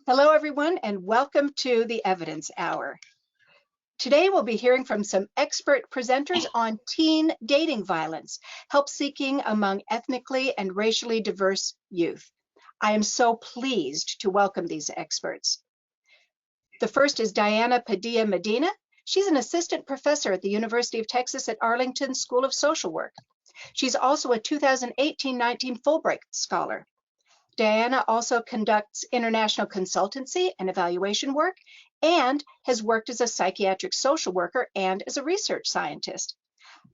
Hello, everyone, and welcome to the Evidence Hour. Today, we'll be hearing from some expert presenters on teen dating violence, help seeking among ethnically and racially diverse youth. I am so pleased to welcome these experts. The first is Diana Padilla Medina. She's an assistant professor at the University of Texas at Arlington School of Social Work. She's also a 2018-19 Fulbright Scholar. Diana also conducts international consultancy and evaluation work and has worked as a psychiatric social worker and as a research scientist.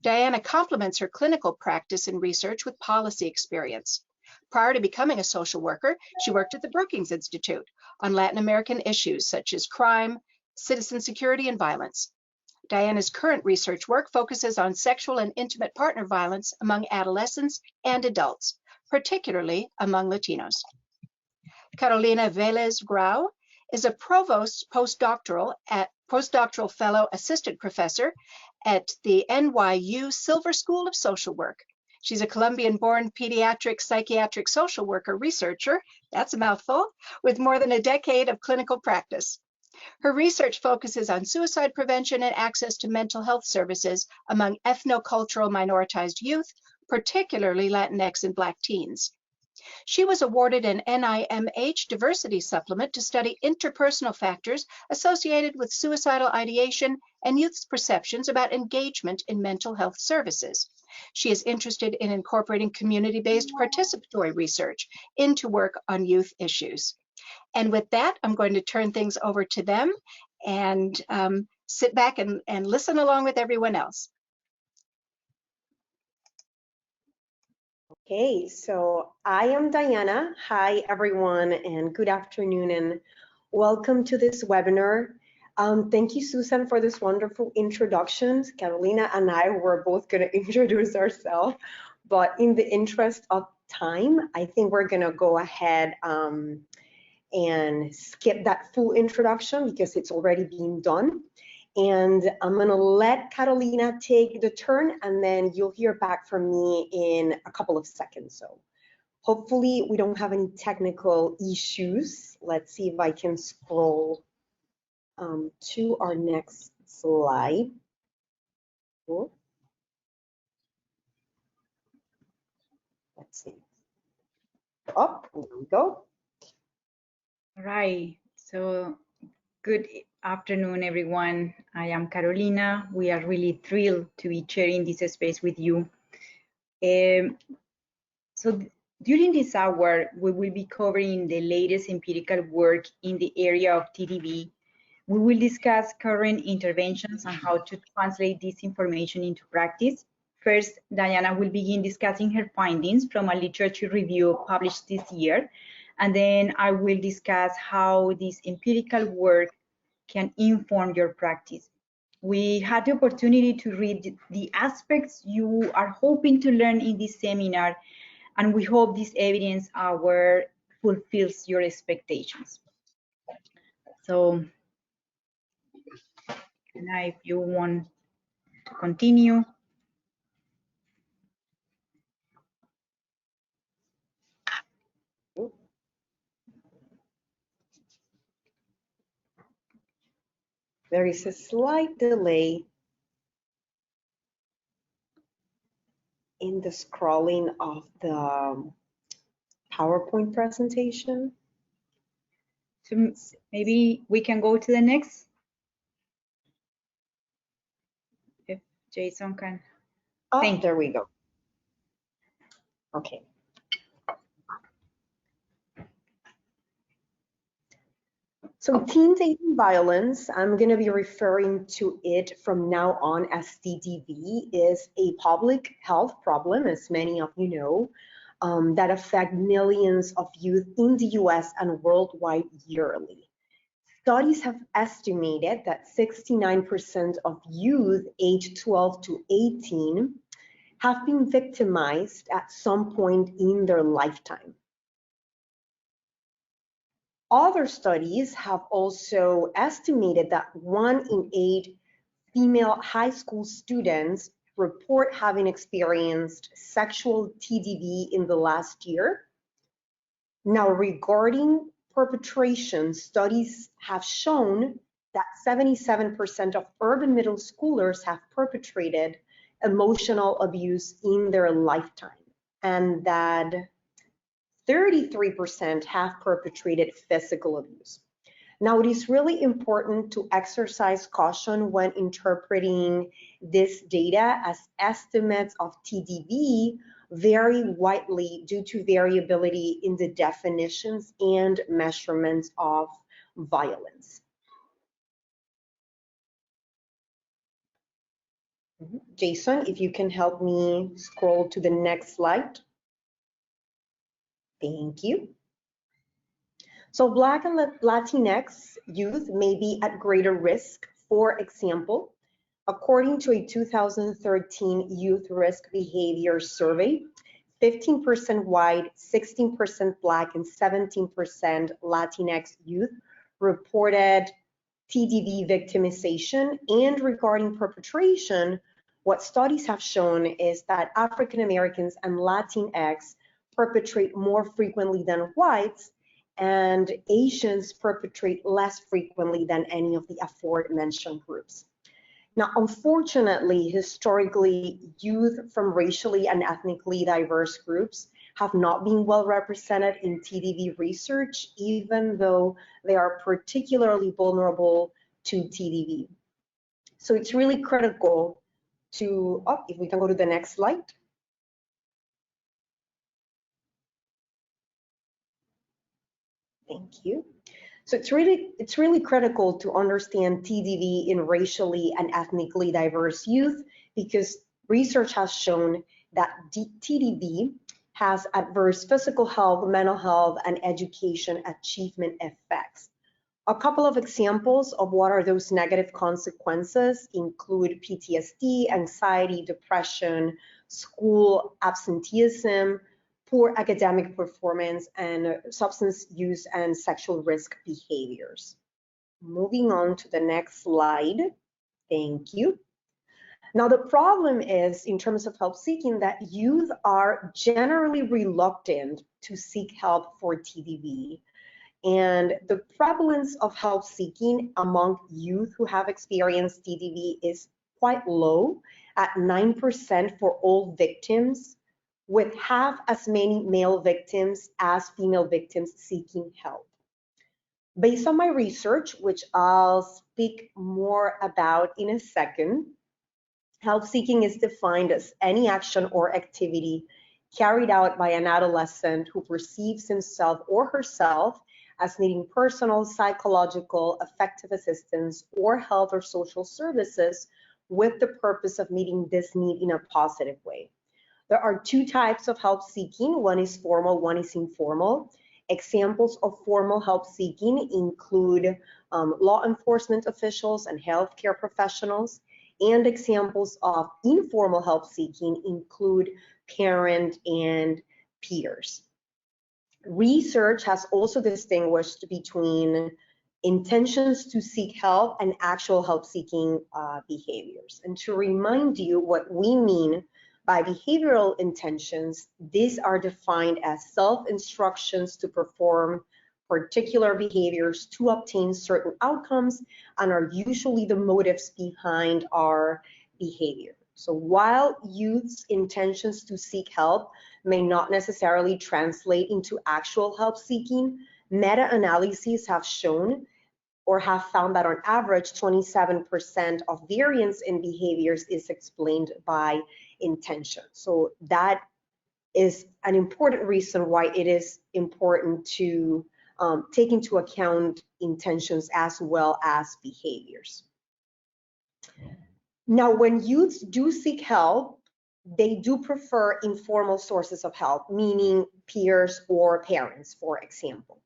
Diana complements her clinical practice and research with policy experience. Prior to becoming a social worker, she worked at the Brookings Institute on Latin American issues such as crime, citizen security, and violence. Diana's current research work focuses on sexual and intimate partner violence among adolescents and adults, particularly among Latinos. Carolina Velez Grau is a provost postdoctoral fellow assistant professor at the NYU Silver School of Social Work. She's a Colombian-born pediatric psychiatric social worker researcher, that's a mouthful, with more than a decade of clinical practice. Her research focuses on suicide prevention and access to mental health services among ethnocultural minoritized youth, particularly Latinx and Black teens. She was awarded an NIMH diversity supplement to study interpersonal factors associated with suicidal ideation and youth's perceptions about engagement in mental health services. She is interested in incorporating community-based participatory research into work on youth issues. And with that, I'm going to turn things over to them and sit back and listen along with everyone else. Okay, so I am Diana. Hi, everyone, and good afternoon, and welcome to this webinar. Thank you, Susan, for this wonderful introduction. Carolina and I were both going to introduce ourselves, but in the interest of time, I think we're going to go ahead and skip that full introduction because it's already been done. And I'm gonna let Carolina take the turn, and then you'll hear back from me in a couple of seconds. So hopefully we don't have any technical issues. Let's see if I can scroll to our next slide. Cool. Let's see. Oh, there we go. All right, so good afternoon, everyone. I am Carolina. We are really thrilled to be sharing this space with you. So during this hour, we will be covering the latest empirical work in the area of TDV. We will discuss current interventions and how to translate this information into practice. First, Diana will begin discussing her findings from a literature review published this year. And then I will discuss how this empirical work can inform your practice. We had the opportunity to read the aspects you are hoping to learn in this seminar, and we hope this evidence hour fulfills your expectations. So, now if you want to continue. There is a slight delay in the scrolling of the PowerPoint presentation. So maybe we can go to the next. If Jason can. Oh, thank you. There we go. Okay. So teen dating violence, I'm going to be referring to it from now on as TDV, is a public health problem, as many of you know, that affect millions of youth in the US and worldwide yearly. Studies have estimated that 69% of youth aged 12 to 18 have been victimized at some point in their lifetime. Other studies have also estimated that 1 in 8 female high school students report having experienced sexual TDV in the last year. Now, regarding perpetration, studies have shown that 77% of urban middle schoolers have perpetrated emotional abuse in their lifetime, and that 33% have perpetrated physical abuse. Now, it is really important to exercise caution when interpreting this data, as estimates of TDV vary widely due to variability in the definitions and measurements of violence. Jason, if you can help me scroll to the next slide. Thank you. So Black and Latinx youth may be at greater risk. For example, according to a 2013 Youth Risk Behavior Survey, 15% white, 16% Black, and 17% Latinx youth reported TDV victimization. And regarding perpetration, what studies have shown is that African Americans and Latinx perpetrate more frequently than whites, and Asians perpetrate less frequently than any of the aforementioned groups. Now, unfortunately, historically, youth from racially and ethnically diverse groups have not been well represented in TDV research, even though they are particularly vulnerable to TDV. So it's really critical to, if we can go to the next slide. Thank you. So it's really critical to understand TDV in racially and ethnically diverse youth, because research has shown that TDV has adverse physical health, mental health, and education achievement effects. A couple of examples of what are those negative consequences include PTSD, anxiety, depression, school absenteeism, poor academic performance, and substance use and sexual risk behaviors. Moving on to the next slide. Thank you. Now, the problem is, in terms of help seeking, that youth are generally reluctant to seek help for TDV. And the prevalence of help seeking among youth who have experienced TDV is quite low, at 9% for all victims, with half as many male victims as female victims seeking help. Based on my research, which I'll speak more about in a second, help seeking is defined as any action or activity carried out by an adolescent who perceives himself or herself as needing personal, psychological, affective assistance, or health or social services with the purpose of meeting this need in a positive way. There are two types of help seeking. One is formal, one is informal. Examples of formal help seeking include law enforcement officials and healthcare professionals, and examples of informal help seeking include parent and peers. Research has also distinguished between intentions to seek help and actual help seeking behaviors. And to remind you what we mean by behavioral intentions, these are defined as self-instructions to perform particular behaviors to obtain certain outcomes, and are usually the motives behind our behavior. So while youth's intentions to seek help may not necessarily translate into actual help seeking, meta-analyses have shown or have found that on average 27% of variance in behaviors is explained by intention. So that is an important reason why it is important to take into account intentions as well as behaviors. Now, when youths do seek help, they do prefer informal sources of help, meaning peers or parents, for example.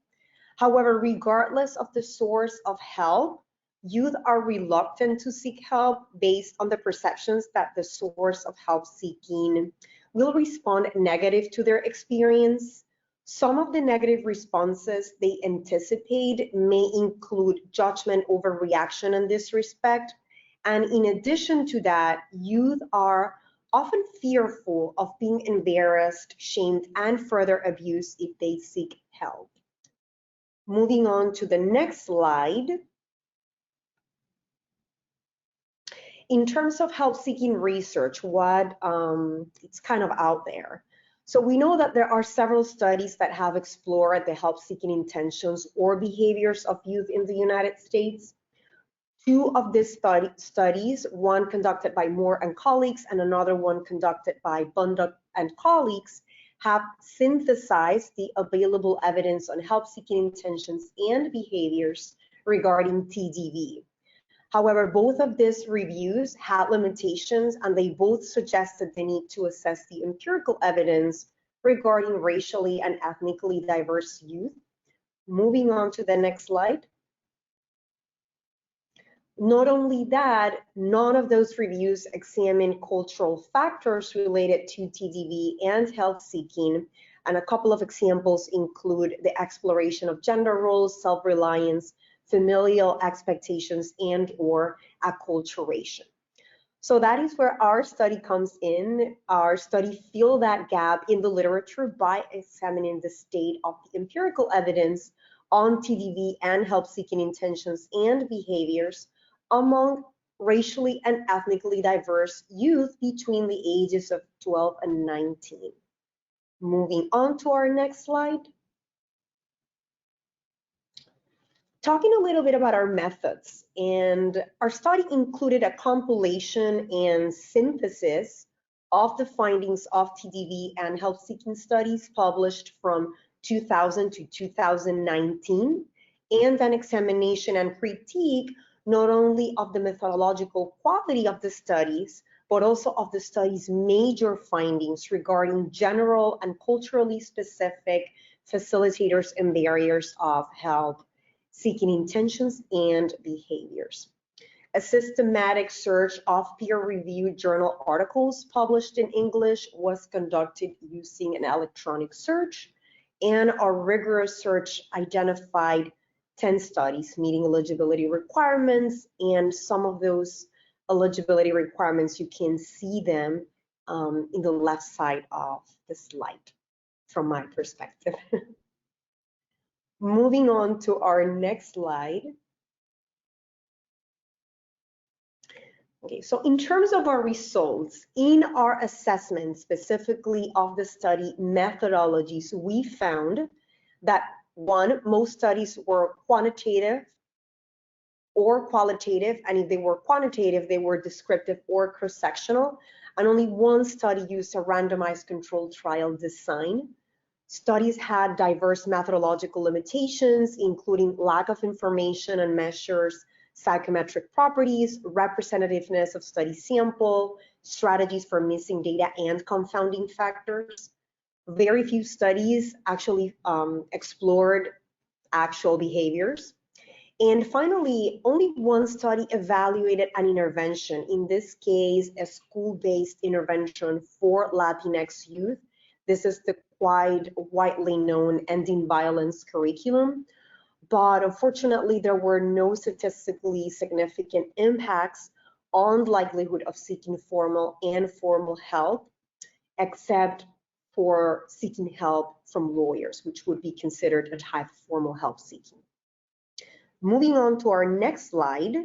However, regardless of the source of help, youth are reluctant to seek help based on the perceptions that the source of help seeking will respond negative to their experience. Some of the negative responses they anticipate may include judgment over reaction in this respect. And in addition to that, youth are often fearful of being embarrassed, shamed, and further abused if they seek help. Moving on to the next slide. In terms of help-seeking research, what it's kind of out there. So we know that there are several studies that have explored the help-seeking intentions or behaviors of youth in the United States. Two of these studies, one conducted by Moore and colleagues and another one conducted by Bundock and colleagues, have synthesized the available evidence on help-seeking intentions and behaviors regarding TDV. However, both of these reviews had limitations, and they both suggested the need to assess the empirical evidence regarding racially and ethnically diverse youth. Moving on to the next slide. Not only that, none of those reviews examine cultural factors related to TDV and health seeking, and a couple of examples include the exploration of gender roles, self-reliance, familial expectations, and or acculturation. So that is where our study comes in. Our study filled that gap in the literature by examining the state of the empirical evidence on TDV and help-seeking intentions and behaviors among racially and ethnically diverse youth between the ages of 12 and 19. Moving on to our next slide. Talking a little bit about our methods, and our study included a compilation and synthesis of the findings of TDV and help-seeking studies published from 2000 to 2019, and an examination and critique not only of the methodological quality of the studies, but also of the study's major findings regarding general and culturally specific facilitators and barriers of help-seeking intentions and behaviors. A systematic search of peer-reviewed journal articles published in English was conducted using an electronic search, and our rigorous search identified 10 studies meeting eligibility requirements, and some of those eligibility requirements, you can see them in the left side of the slide from my perspective. Moving on to our next slide. Okay, so in terms of our results, in our assessment specifically of the study methodologies, we found that one, most studies were quantitative or qualitative, and if they were quantitative, they were descriptive or cross-sectional, and only one study used a randomized controlled trial design. Studies had diverse methodological limitations, including lack of information and measures, psychometric properties, representativeness of study sample, strategies for missing data and confounding factors. Very few studies actually explored actual behaviors. And finally, only one study evaluated an intervention, in this case, a school-based intervention for Latinx youth. This is the quite widely known Ending Violence curriculum. But unfortunately, there were no statistically significant impacts on the likelihood of seeking formal and informal help, except for seeking help from lawyers, which would be considered a type of formal help seeking. Moving on to our next slide.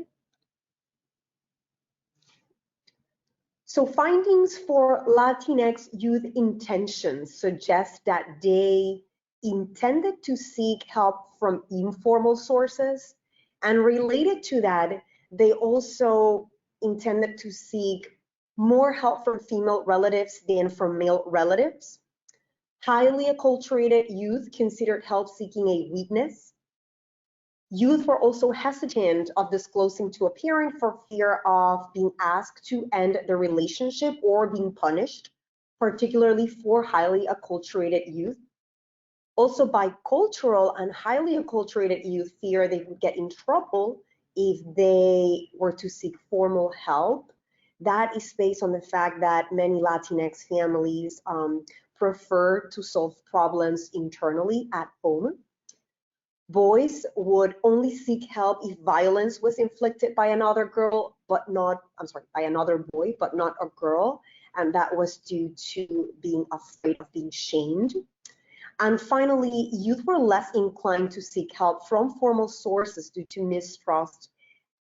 So findings for Latinx youth intentions suggest that they intended to seek help from informal sources, and related to that, they also intended to seek more help from female relatives than from male relatives. Highly acculturated youth considered help seeking a weakness. Youth were also hesitant of disclosing to a parent for fear of being asked to end the relationship or being punished, particularly for highly acculturated youth. Also, bicultural and highly acculturated youth fear they would get in trouble if they were to seek formal help. That is based on the fact that many Latinx families prefer to solve problems internally at home. Boys would only seek help if violence was inflicted by another girl, but not, by another boy, but not a girl. And that was due to being afraid of being shamed. And finally, youth were less inclined to seek help from formal sources due to mistrust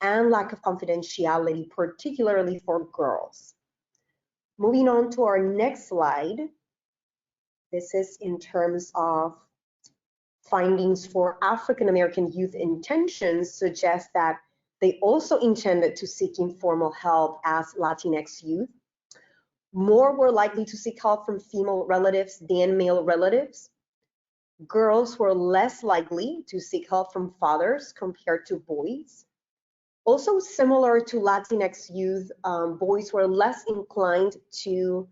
and lack of confidentiality, particularly for girls. Moving on to our next slide. This is in terms of findings for African American youth. Intentions suggest that they also intended to seek informal help as Latinx youth. More were likely to seek help from female relatives than male relatives. Girls were less likely to seek help from fathers compared to boys. Also similar to Latinx youth, boys were less inclined to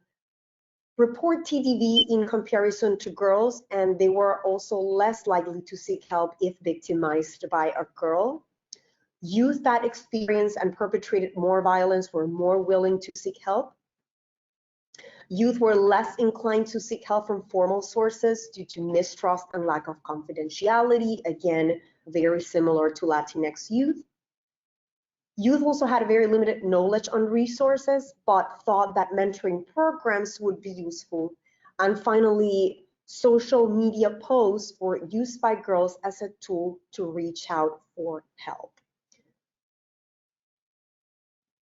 report TDV in comparison to girls, and they were also less likely to seek help if victimized by a girl. Youth that experienced and perpetrated more violence were more willing to seek help. Youth were less inclined to seek help from formal sources due to mistrust and lack of confidentiality. Again, very similar to Latinx youth. Youth also had very limited knowledge on resources, but thought that mentoring programs would be useful. And finally, social media posts were used by girls as a tool to reach out for help.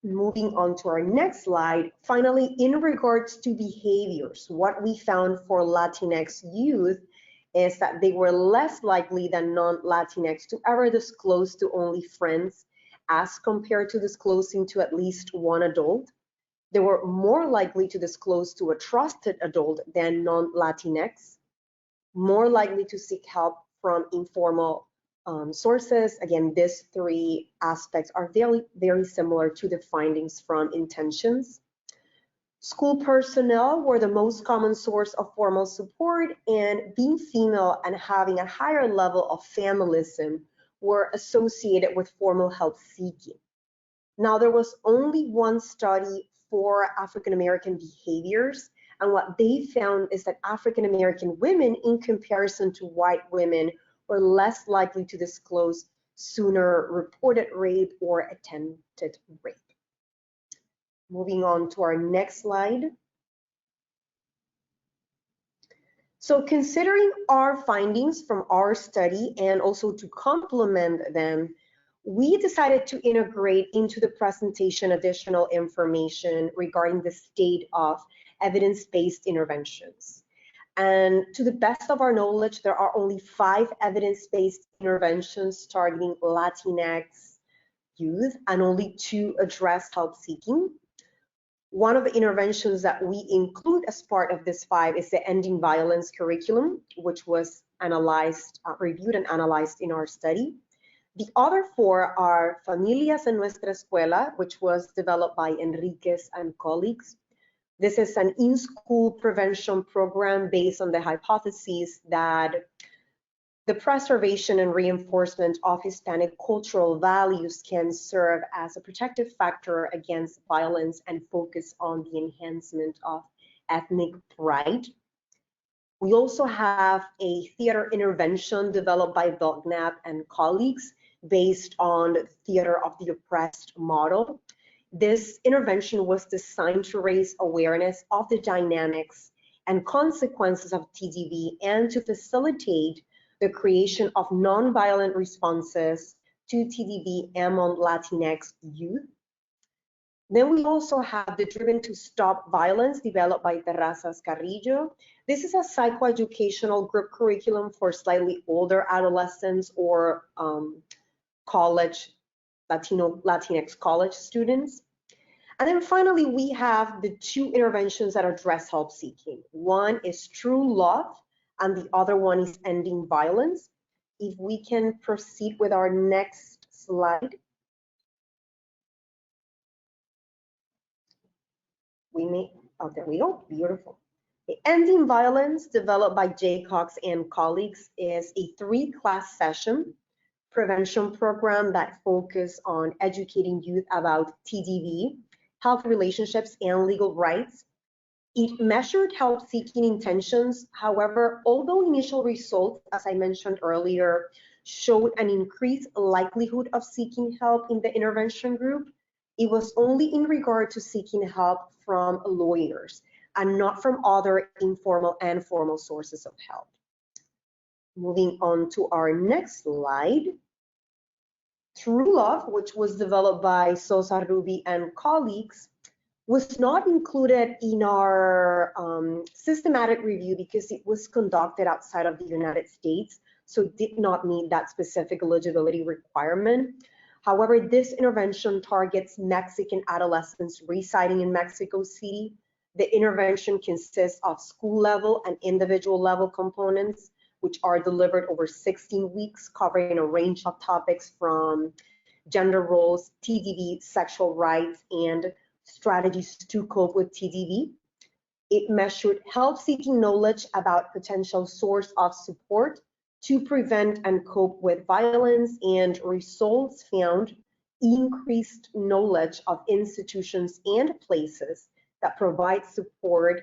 Moving on to our next slide. Finally, in regards to behaviors, what we found for Latinx youth is that they were less likely than non-Latinx to ever disclose to only friends as compared to disclosing to at least one adult. They were more likely to disclose to a trusted adult than non-Latinx, more likely to seek help from informal sources. Again, these three aspects are very, very similar to the findings from intentions. School personnel were the most common source of formal support, and being female and having a higher level of familism were associated with formal help seeking. Now, there was only one study for African American behaviors, and what they found is that African American women, in comparison to white women, were less likely to disclose sooner reported rape or attempted rape. Moving on to our next slide. So considering our findings from our study and also to complement them, we decided to integrate into the presentation additional information regarding the state of evidence-based interventions. And to the best of our knowledge, there are only 5 evidence-based interventions targeting Latinx youth, and only 2 address help seeking. One of the interventions that we include as part of this 5 is the Ending Violence curriculum, which was analyzed, reviewed and analyzed in our study. The other 4 are Familias en Nuestra Escuela, which was developed by Enriquez and colleagues. This is an in-school prevention program based on the hypothesis that the preservation and reinforcement of Hispanic cultural values can serve as a protective factor against violence and focus on the enhancement of ethnic pride. We also have a theater intervention developed by Belknap and colleagues based on the theater of the oppressed model. This intervention was designed to raise awareness of the dynamics and consequences of TDV and to facilitate the creation of nonviolent responses to TDV among Latinx youth. Then we also have the Driven to Stop Violence developed by Terrazas Carrillo. This is a psychoeducational group curriculum for slightly older adolescents or Latinx college students. And then finally, we have the 2 interventions that address help seeking. One is True Love, and the other one is Ending Violence. If we can proceed with our next slide. There we go, beautiful. The Ending Violence, developed by Jay Cox and colleagues, is a 3-class session prevention program that focuses on educating youth about TDV, health relationships, and legal rights. It measured help-seeking intentions. However, although initial results, as I mentioned earlier, showed an increased likelihood of seeking help in the intervention group, it was only in regard to seeking help from lawyers and not from other informal and formal sources of help. Moving on to our next slide. True Love, which was developed by Sosa Ruby and colleagues, was not included in our systematic review because it was conducted outside of the United States, so it did not meet that specific eligibility requirement. However, this intervention targets Mexican adolescents residing in Mexico City. The intervention consists of school level and individual level components, which are delivered over 16 weeks, covering a range of topics from gender roles, TDV, sexual rights, and strategies to cope with TDV. It measured help-seeking knowledge about potential source of support to prevent and cope with violence, and results found increased knowledge of institutions and places that provide support,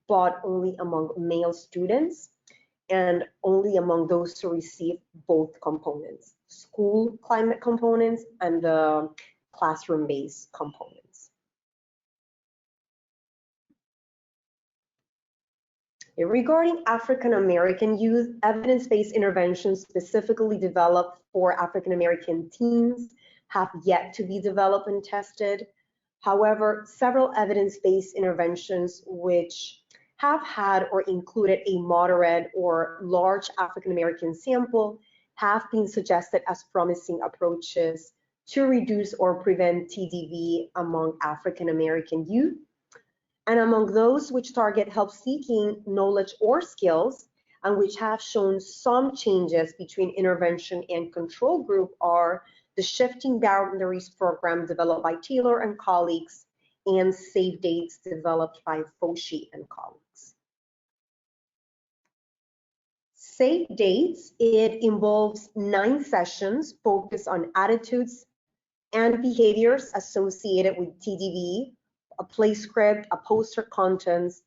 but only among male students and only among those who receive both components, school climate components and the classroom-based components. Regarding African American youth, evidence-based interventions specifically developed for African American teens have yet to be developed and tested. However, several evidence-based interventions which have had or included a moderate or large African American sample have been suggested as promising approaches to reduce or prevent TDV among African American youth. And among those which target help-seeking knowledge or skills, and which have shown some changes between intervention and control group, are the Shifting Boundaries program developed by Taylor and colleagues, and Safe Dates developed by Foshi and colleagues. Safe Dates, it involves 9 sessions focused on attitudes and behaviors associated with TDV, a play script, a poster contents,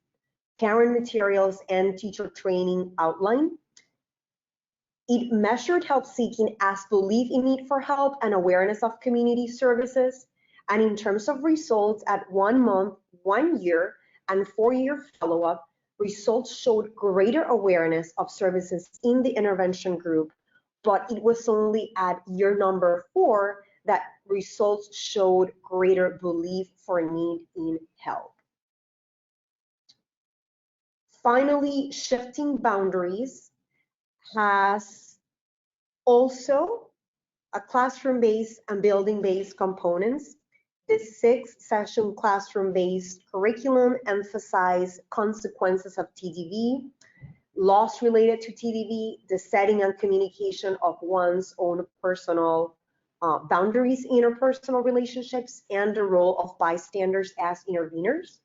parent materials, and teacher training outline. It measured help-seeking as belief in need for help and awareness of community services. And in terms of results at 1 month, 1 year, and 4-year follow-up, results showed greater awareness of services in the intervention group, but it was only at year number 4 that results showed greater belief for need in help. Finally, Shifting Boundaries has also a classroom-based and building-based components. The 6-session classroom-based curriculum emphasized consequences of TDV, loss related to TDV, the setting and communication of one's own personal boundaries in interpersonal relationships, and the role of bystanders as interveners.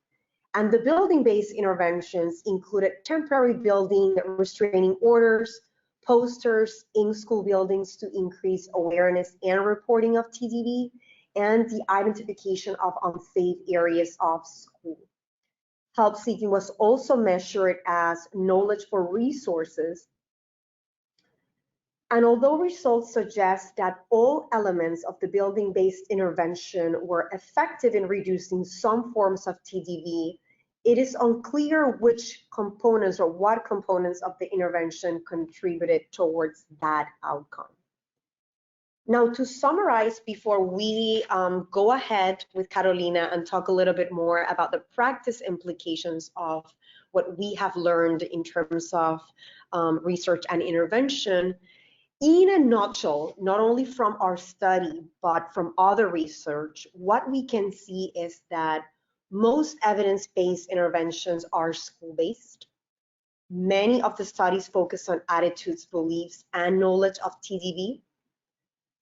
And the building-based interventions included temporary building, restraining orders, posters in school buildings to increase awareness and reporting of TDV, and the identification of unsafe areas of school. Help seeking was also measured as knowledge for resources. And although results suggest that all elements of the building-based intervention were effective in reducing some forms of TDV, it is unclear which components or what components of the intervention contributed towards that outcome. Now, to summarize, before we go ahead with Carolina and talk a little bit more about the practice implications of what we have learned in terms of research and intervention, in a nutshell, not only from our study, but from other research, what we can see is that most evidence-based interventions are school-based. Many of the studies focus on attitudes, beliefs, and knowledge of TDV.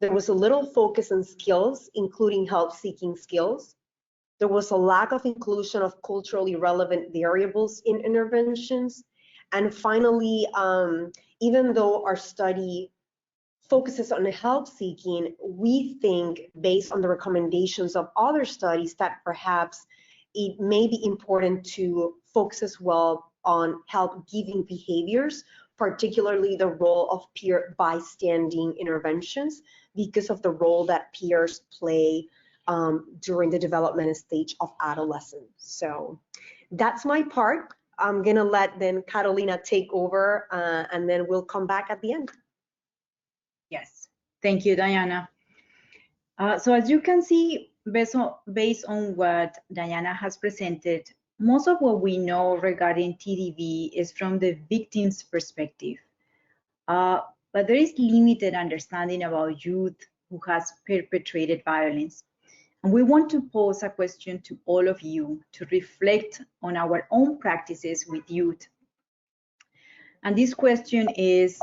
There was a little focus on skills, including help-seeking skills. There was a lack of inclusion of culturally relevant variables in interventions. And finally, even though our study focuses on help-seeking, we think, based on the recommendations of other studies, that perhaps it may be important to focus as well on help-giving behaviors, particularly the role of peer bystanding interventions, because of the role that peers play during the development stage of adolescence. So that's my part. I'm gonna let then Carolina take over, and then we'll come back at the end. Yes, thank you, Diana. So as you can see, based on what Diana has presented, most of what we know regarding TDV is from the victim's perspective. But there is limited understanding about youth who has perpetrated violence. And we want to pose a question to all of you to reflect on our own practices with youth. And this question is,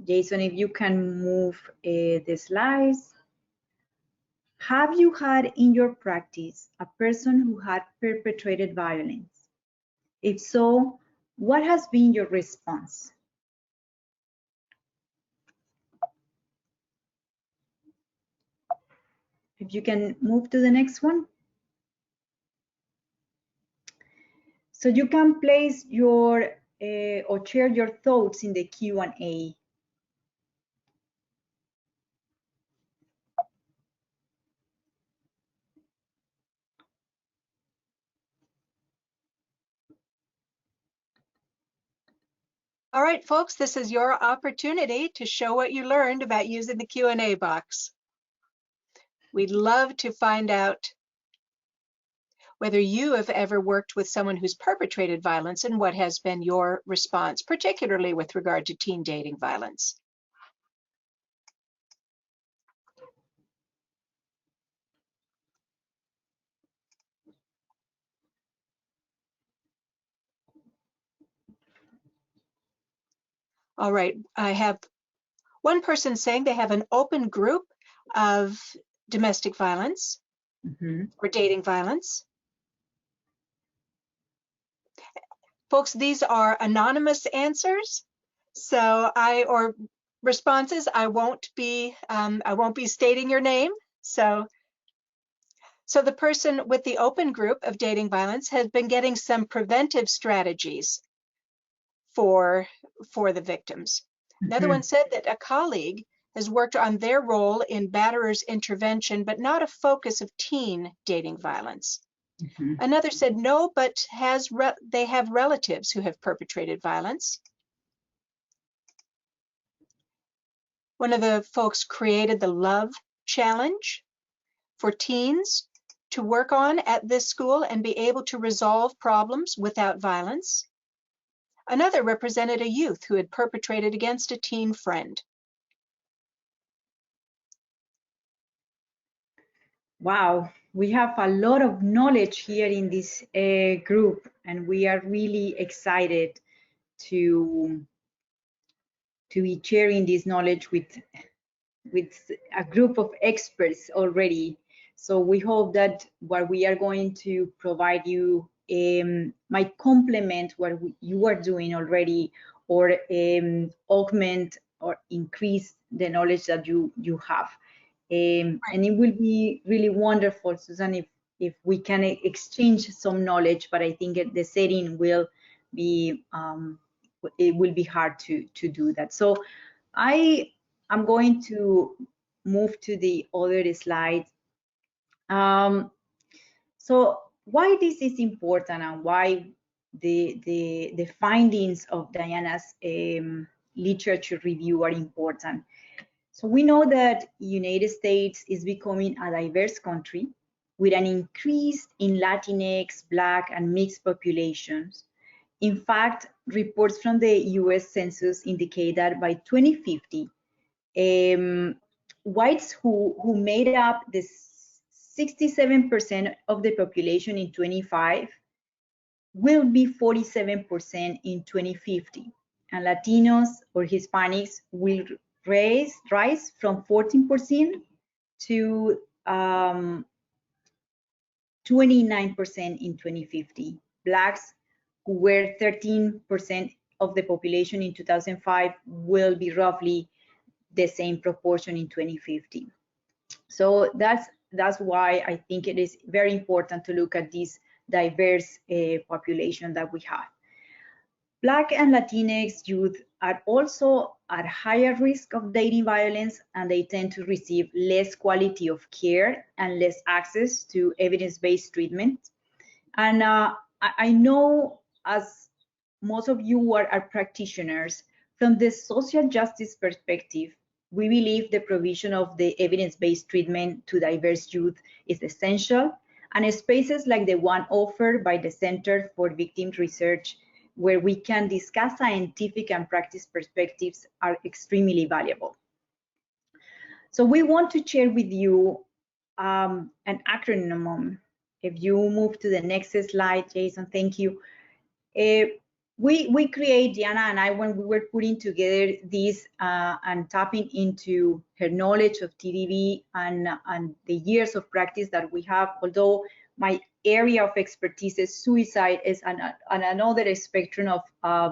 Jason, if you can move the slides. Have you had in your practice a person who had perpetrated violence? If so, what has been your response? If you can move to the next one. So you can place your or share your thoughts in the Q&A. All right, folks, this is your opportunity to show what you learned about using the Q&A box. We'd love to find out whether you have ever worked with someone who's perpetrated violence and what has been your response, particularly with regard to teen dating violence. All right, I have one person saying they have an open group of domestic violence or dating violence. Folks, these are anonymous answers, or responses. I won't be stating your name. So the person with the open group of dating violence has been getting some preventive strategies for the victims. Another one said that a colleague has worked on their role in batterer's intervention, but not a focus of teen dating violence. Another said no, but they have relatives who have perpetrated violence. One of the folks created the Love Challenge for teens to work on at this school and be able to resolve problems without violence. Another represented a youth who had perpetrated against a teen friend. Wow, we have a lot of knowledge here in this group, and we are really excited to be sharing this knowledge with a group of experts already. So we hope that what we are going to provide you might complement what you are doing already, or augment or increase the knowledge that you have. And it will be really wonderful, Susan, if we can exchange some knowledge, but I think the setting will be, it will be hard to do that. So I'm going to move to the other slide. So why this is important, and why the findings of Diana's literature review are important. So we know that United States is becoming a diverse country with an increase in Latinx, Black, and mixed populations. In fact, reports from the US Census indicate that by 2050, whites who made up the 67% of the population in 25 will be 47% in 2050, and Latinos or Hispanics will rise from 14% to 29% in 2050. Blacks, who were 13% of the population in 2005, will be roughly the same proportion in 2050. So that's why I think it is very important to look at this diverse population that we have. Black and Latinx youth are also at higher risk of dating violence, and they tend to receive less quality of care and less access to evidence-based treatment. And I know as most of you are practitioners, from the social justice perspective, we believe the provision of the evidence-based treatment to diverse youth is essential, and spaces like the one offered by the Center for Victim Research, where we can discuss scientific and practice perspectives, are extremely valuable. So we want to share with you an acronym. If you move to the next slide, Jason, thank you. We create, Diana and I, when we were putting together this and tapping into her knowledge of TDV and the years of practice that we have, although my area of expertise is suicide, is on another spectrum of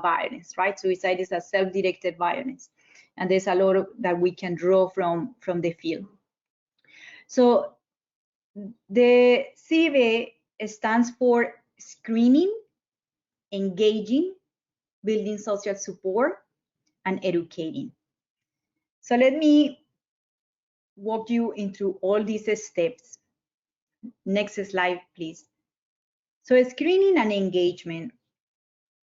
violence, right? Suicide is a self-directed violence, and there's a lot that we can draw from the field. So the CV stands for screening, engaging, building social support, and educating. So let me walk you into all these steps. Next slide, please. So screening and engagement.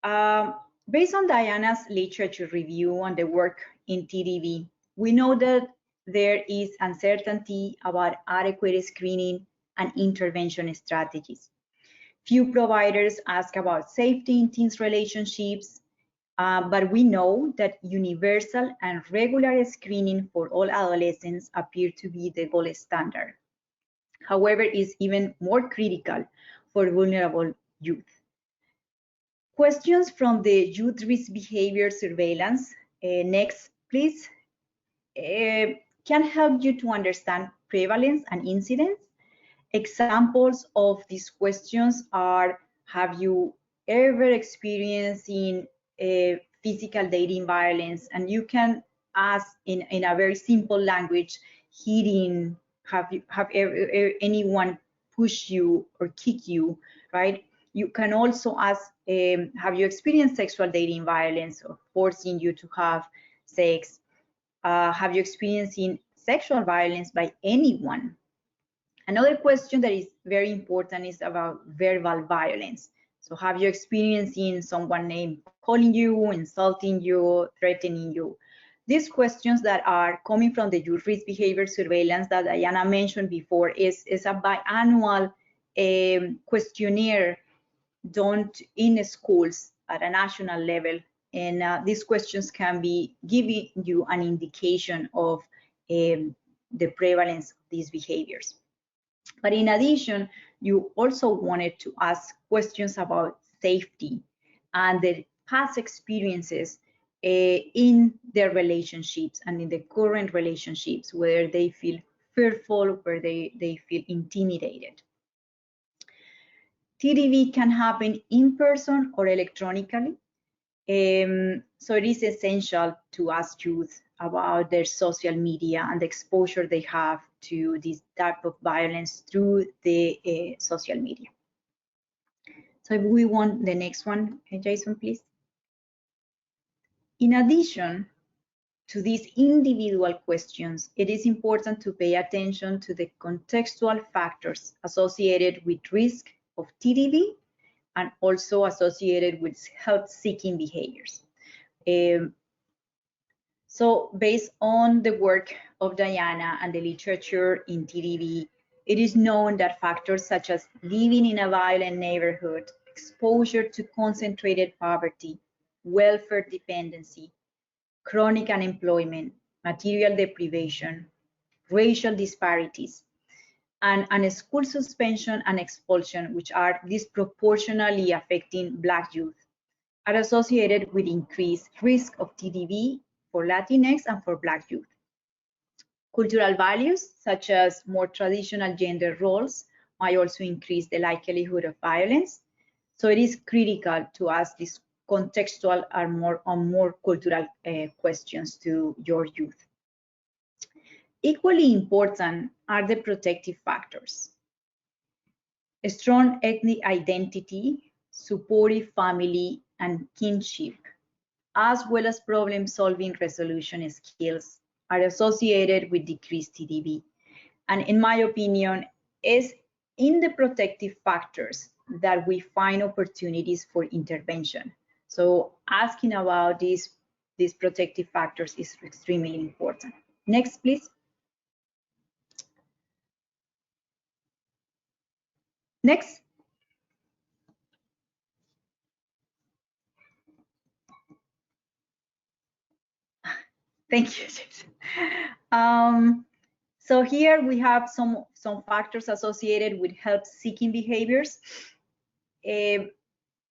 Based on Diana's literature review on the work in TDV, we know that there is uncertainty about adequate screening and intervention strategies. Few providers ask about safety in teens relationships, but we know that universal and regular screening for all adolescents appear to be the gold standard. However, it's even more critical for vulnerable youth. Questions from the Youth Risk Behavior Surveillance, next please, can help you to understand prevalence and incidence. Examples of these questions are, have you ever experienced physical dating violence? And you can ask in a very simple language, hitting, have anyone push you or kick you, right? You can also ask, have you experienced sexual dating violence or forcing you to have sex? Have you experienced sexual violence by anyone? Another question that is very important is about verbal violence. So have you experienced someone name calling you, insulting you, threatening you? These questions that are coming from the Youth Risk Behavior Surveillance that Diana mentioned before is a biannual questionnaire done in schools at a national level. And these questions can be giving you an indication of the prevalence of these behaviors. But in addition, you also wanted to ask questions about safety and the past experiences in their relationships and in the current relationships, whether they feel fearful, where they feel intimidated. TDV can happen in person or electronically. So it is essential to ask youth about their social media and the exposure they have to this type of violence through the social media. So if we want the next one, Jason, please. In addition to these individual questions, it is important to pay attention to the contextual factors associated with risk of TDV and also associated with help-seeking behaviors. So based on the work of Diana and the literature in TDV, it is known that factors such as living in a violent neighborhood, exposure to concentrated poverty, welfare dependency, chronic unemployment, material deprivation, racial disparities, and school suspension and expulsion, which are disproportionately affecting Black youth, are associated with increased risk of TDV for Latinx and for Black youth. Cultural values, such as more traditional gender roles, might also increase the likelihood of violence. So it is critical to ask these contextual or more cultural questions to your youth. Equally important are the protective factors. A strong ethnic identity, supportive family, and kinship, as well as problem-solving resolution skills, are associated with decreased TDV. And in my opinion, is in the protective factors that we find opportunities for intervention. So asking about these protective factors is extremely important. Next, please. Next. Thank you, Jason. So here we have some factors associated with help-seeking behaviors,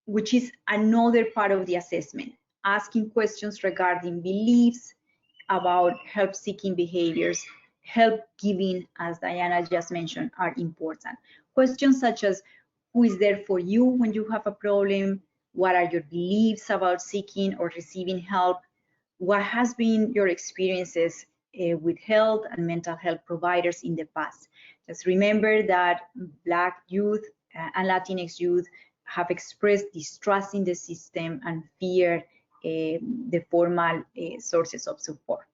which is another part of the assessment. Asking questions regarding beliefs about help-seeking behaviors, help-giving, as Diana just mentioned, are important. Questions such as, who is there for you when you have a problem? What are your beliefs about seeking or receiving help? What has been your experiences with health and mental health providers in the past? Just remember that Black youth and Latinx youth have expressed distrust in the system and fear the formal sources of support.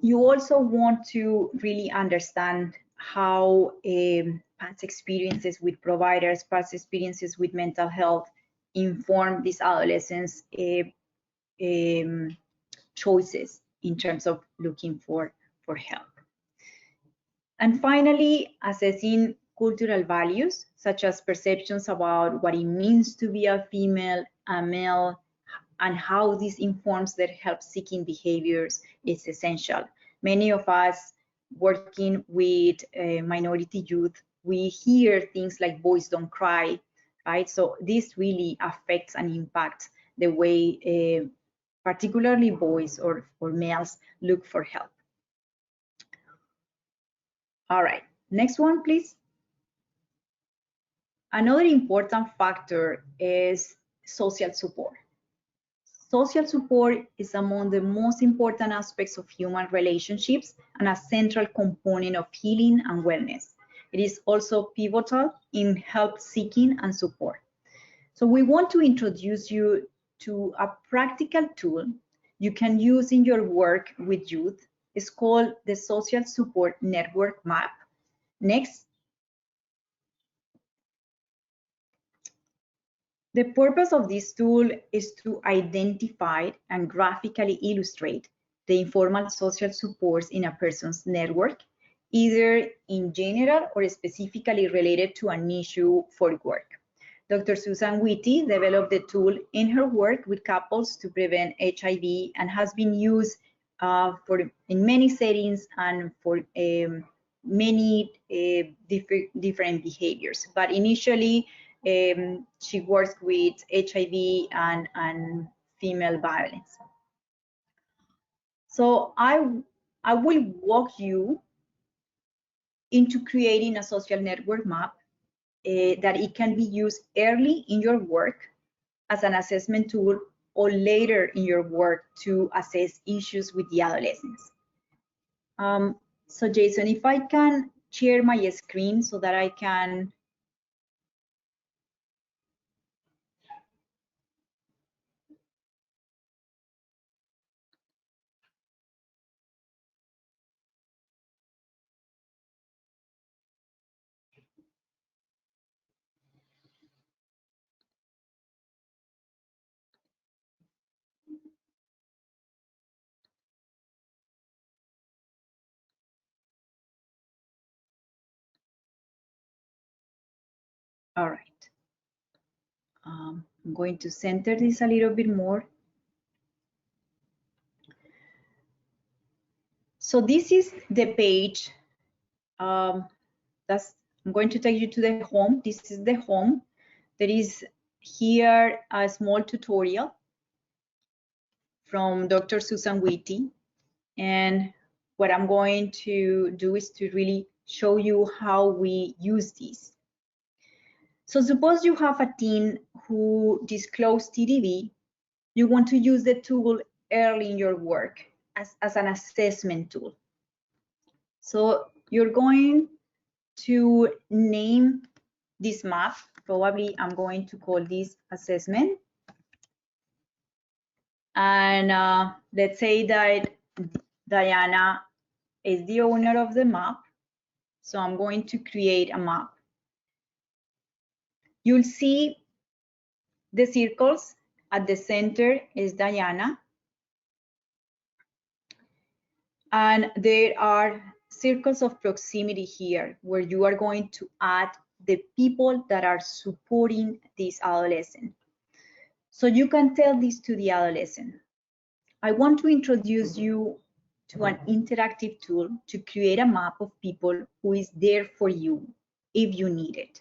You also want to really understand how past experiences with providers, past experiences with mental health inform these adolescents' choices in terms of looking for help. And finally, assessing cultural values, such as perceptions about what it means to be a female, a male, and how this informs their help-seeking behaviors is essential. Many of us working with minority youth, we hear things like boys don't cry, right? So this really affects and impacts the way particularly boys or males look for help. All right, next one, please. Another important factor is social support. Social support is among the most important aspects of human relationships and a central component of healing and wellness. It is also pivotal in help seeking and support. So we want to introduce you to a practical tool you can use in your work with youth. It's called the Social Support Network Map. Next. The purpose of this tool is to identify and graphically illustrate the informal social supports in a person's network, either in general or specifically related to an issue for work. Dr. Susan Whitty developed the tool in her work with couples to prevent HIV and has been used in many settings and for many different behaviors. But initially, she works with HIV and female violence. So I will walk you into creating a social network map that it can be used early in your work as an assessment tool or later in your work to assess issues with the adolescents. So Jason, if I can share my screen so that I can all right. I'm going to center this a little bit more. So this is the page. I'm going to take you to the home. This is the home. There is here a small tutorial from Dr. Susan Whitty. And what I'm going to do is to really show you how we use this. So suppose you have a teen who disclosed TDV. You want to use the tool early in your work as an assessment tool. So you're going to name this map. Probably I'm going to call this assessment. And let's say that Diana is the owner of the map. So I'm going to create a map. You'll see the circles. At the center is Diana. And there are circles of proximity here where you are going to add the people that are supporting this adolescent. So you can tell this to the adolescent. I want to introduce you to an interactive tool to create a map of people who is there for you if you need it.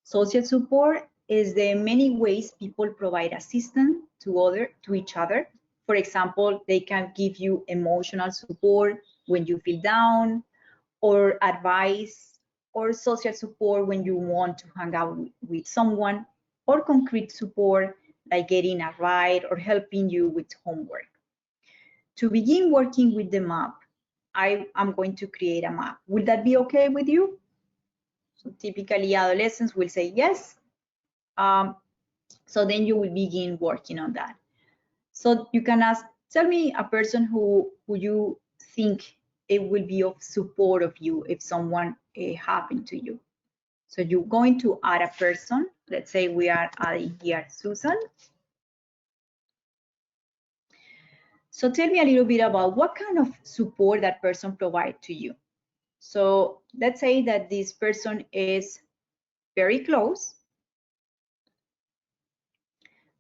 Social support is the many ways people provide assistance to each other. For example, they can give you emotional support when you feel down, or advice or social support when you want to hang out with someone, or concrete support like getting a ride or helping you with homework. To begin working with the map, I am going to create a map. Will that be okay with you? So typically adolescents will say yes. So then you will begin working on that. So you can ask, tell me a person who you think it will be of support of you if someone happened to you. So you're going to add a person. Let's say we are adding here Susan. So tell me a little bit about what kind of support that person provides to you. So let's say that this person is very close,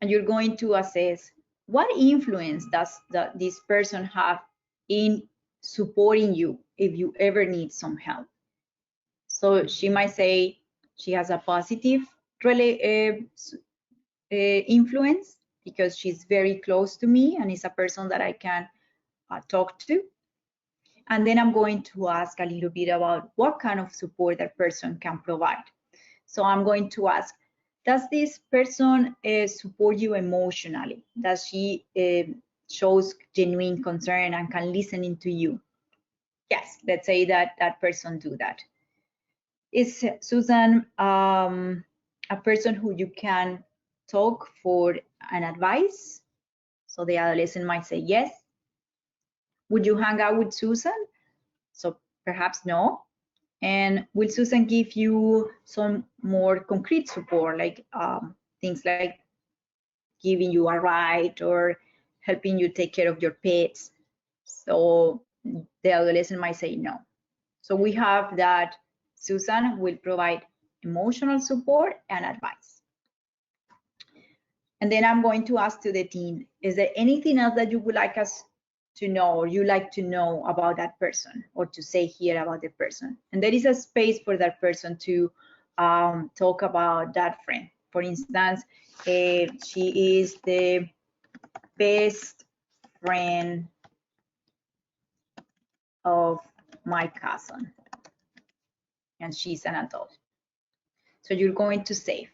and you're going to assess what influence does this person have in supporting you if you ever need some help. So she might say she has a positive influence because she's very close to me and is a person that I can talk to. And then I'm going to ask a little bit about what kind of support that person can provide. So I'm going to ask, does this person support you emotionally? Does she shows genuine concern and can listen to you? Yes, let's say that that person do that. Is Susan a person who you can talk for an advice? So the adolescent might say yes. Would you hang out with Susan? So perhaps no. And will Susan give you some more concrete support, like things like giving you a ride or helping you take care of your pets? So the adolescent might say no. So we have that Susan will provide emotional support and advice. And then I'm going to ask to the teen, is there anything else that you would like us to know or you like to know about that person or to say here about the person? And there is a space for that person to talk about that friend. For instance, she is the best friend of my cousin and she's an adult. So you're going to save.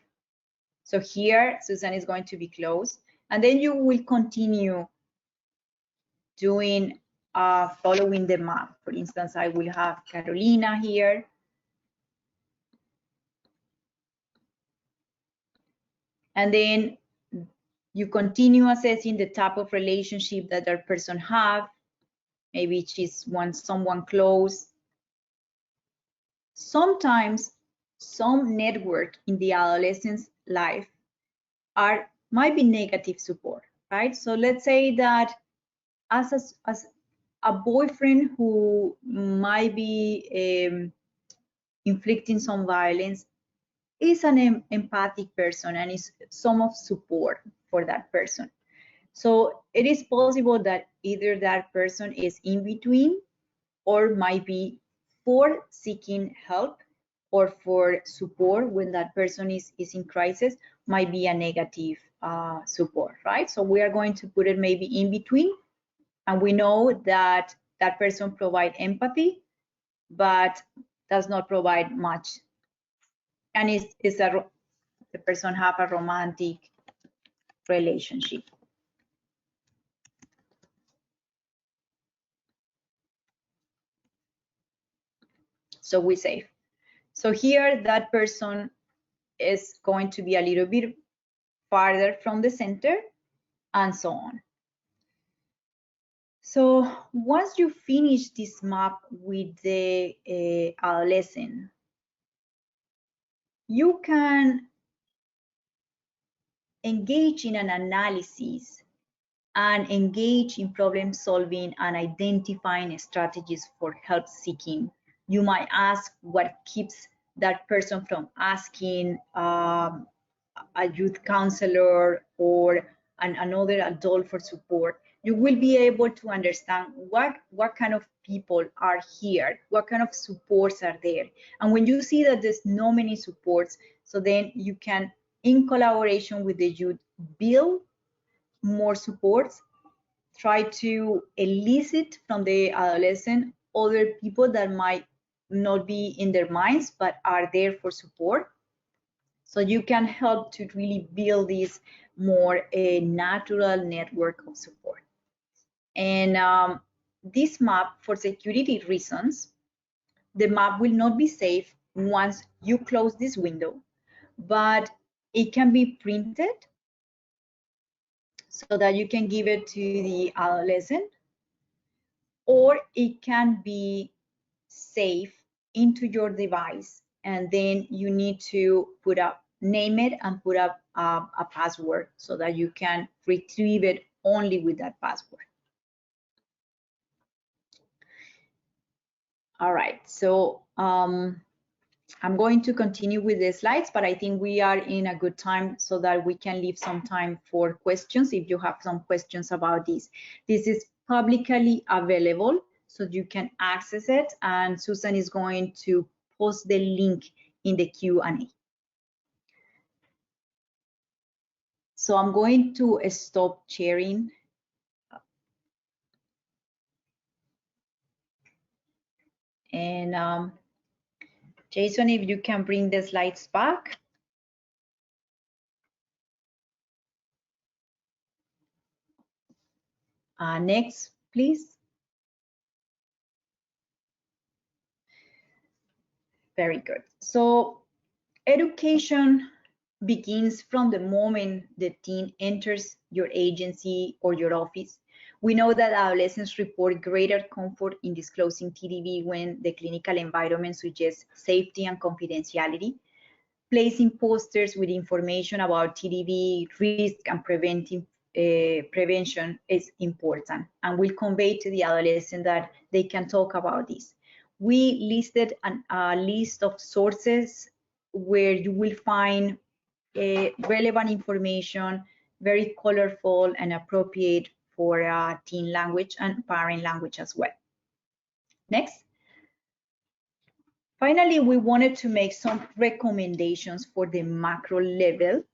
So here, Susan is going to be close, and then you will continue doing following the map. For instance, I will have Carolina here. And then you continue assessing the type of relationship that that person have. Maybe she's someone close. Sometimes some network in the adolescent's life might be negative support, right? So let's say that as a boyfriend who might be inflicting some violence is an empathic person and is some of support for that person. So it is possible that either that person is in between or might be for seeking help or for support when that person is in crisis, might be a negative support, right? So we are going to put it maybe in between. And we know that that person provides empathy, but does not provide much. And the person have a romantic relationship. So we save. So here that person is going to be a little bit farther from the center and so on. So once you finish this map with the adolescent, you can engage in an analysis and engage in problem solving and identifying strategies for help seeking. You might ask what keeps that person from asking a youth counselor or another adult for support. You will be able to understand what kind of people are here, what kind of supports are there. And when you see that there's no many supports, so then you can, in collaboration with the youth, build more supports, try to elicit from the adolescent other people that might not be in their minds but are there for support. So you can help to really build this more a natural network of support. And this map, for security reasons, the map will not be safe once you close this window, but it can be printed so that you can give it to the adolescent, or it can be saved into your device, and then you need to name it and put up a password so that you can retrieve it only with that password. All right, so I'm going to continue with the slides, but I think we are in a good time so that we can leave some time for questions if you have some questions about this. This is publicly available, so you can access it, and Susan is going to post the link in the Q&A. So I'm going to stop sharing. And Jason, if you can bring the slides back. Next, please. Very good. So education begins from the moment the teen enters your agency or your office. We know that adolescents report greater comfort in disclosing TDV when the clinical environment suggests safety and confidentiality. Placing posters with information about TDV risk and prevention is important, and will convey to the adolescent that they can talk about this. We listed a list of sources where you will find relevant information, very colorful and appropriate for teen language and parent language as well. Next. Finally, we wanted to make some recommendations for the macro level.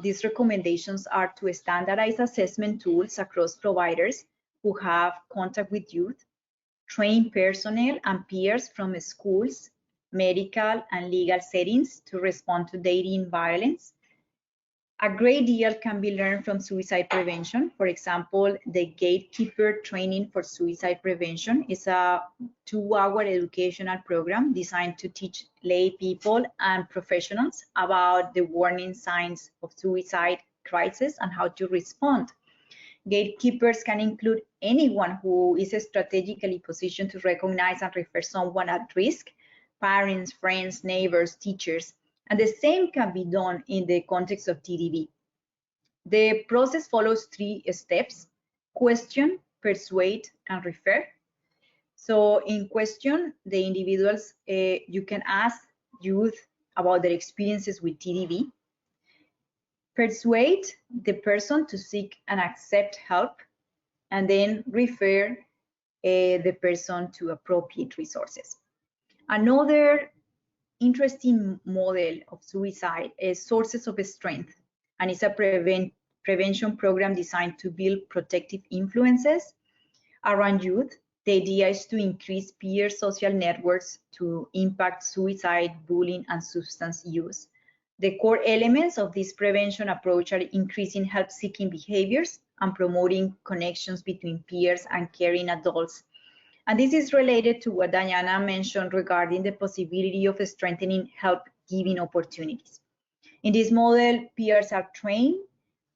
These recommendations are to standardize assessment tools across providers who have contact with youth, train personnel and peers from schools, medical and legal settings to respond to dating violence. A great deal can be learned from suicide prevention. For example, the Gatekeeper Training for Suicide Prevention is a 2-hour educational program designed to teach lay people and professionals about the warning signs of suicide crisis and how to respond. Gatekeepers can include anyone who is strategically positioned to recognize and refer someone at risk: parents, friends, neighbors, teachers. And the same can be done in the context of TDV. The process follows 3 steps: question, persuade, and refer. So in question, the individuals, you can ask youth about their experiences with TDV. Persuade the person to seek and accept help, and then refer the person to appropriate resources. Another interesting model of suicide is sources of strength, and it's a prevention program designed to build protective influences around youth. The idea is to increase peer social networks to impact suicide, bullying, and substance use. The core elements of this prevention approach are increasing help-seeking behaviors and promoting connections between peers and caring adults. And this is related to what Diana mentioned regarding the possibility of strengthening help-giving opportunities. In this model, peers are trained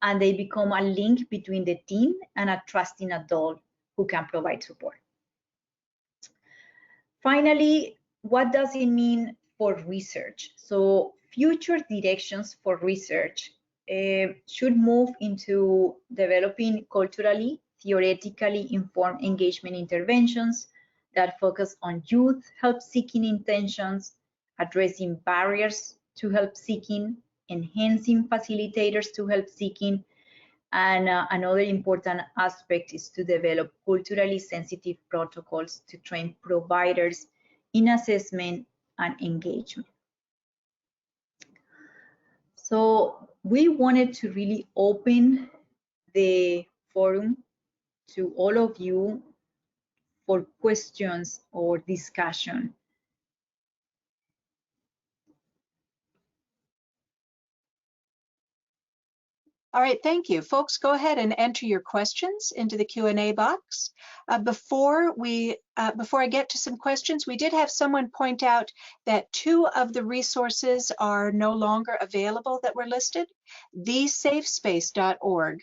and they become a link between the teen and a trusting adult who can provide support. Finally, what does it mean for research? So future directions for research should move into developing culturally, theoretically informed engagement interventions that focus on youth help-seeking intentions, addressing barriers to help-seeking, enhancing facilitators to help-seeking, and another important aspect is to develop culturally sensitive protocols to train providers in assessment and engagement. So we wanted to really open the forum to all of you for questions or discussion. All right, thank you. Folks, go ahead and enter your questions into the Q&A box. Before I get to some questions, we did have someone point out that 2 of the resources are no longer available that were listed. TheSafeSpace.org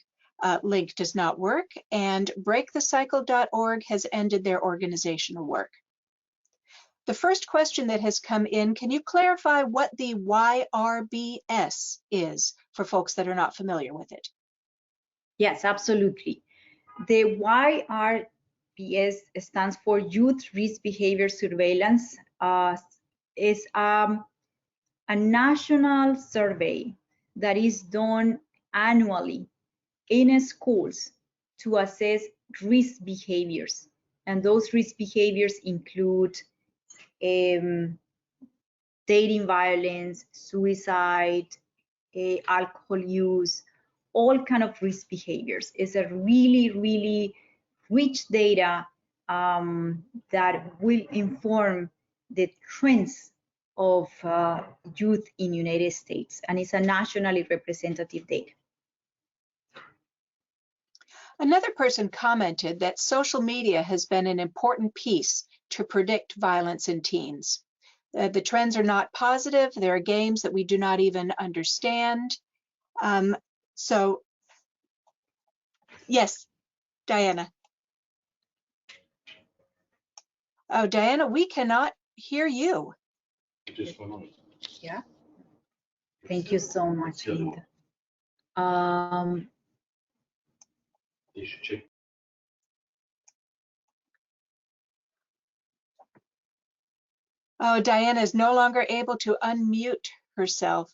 link does not work, and BreakTheCycle.org has ended their organizational work. The first question that has come in, can you clarify what the YRBS is for folks that are not familiar with it? Yes, absolutely. The YRBS stands for Youth Risk Behavior Surveillance. Is a national survey that is done annually in schools to assess risk behaviors. And those risk behaviors include dating violence, suicide, alcohol use, all kind of risk behaviors. It's a really, really rich data that will inform the trends of youth in United States, and it's a nationally representative data. Another person commented that social media has been an important piece to predict violence in teens. The trends are not positive. There are games that we do not even understand. So, yes, Diana. Oh, Diana, we cannot hear you. Yeah. Thank you so much, Linda. You should check. Oh, Diana is no longer able to unmute herself.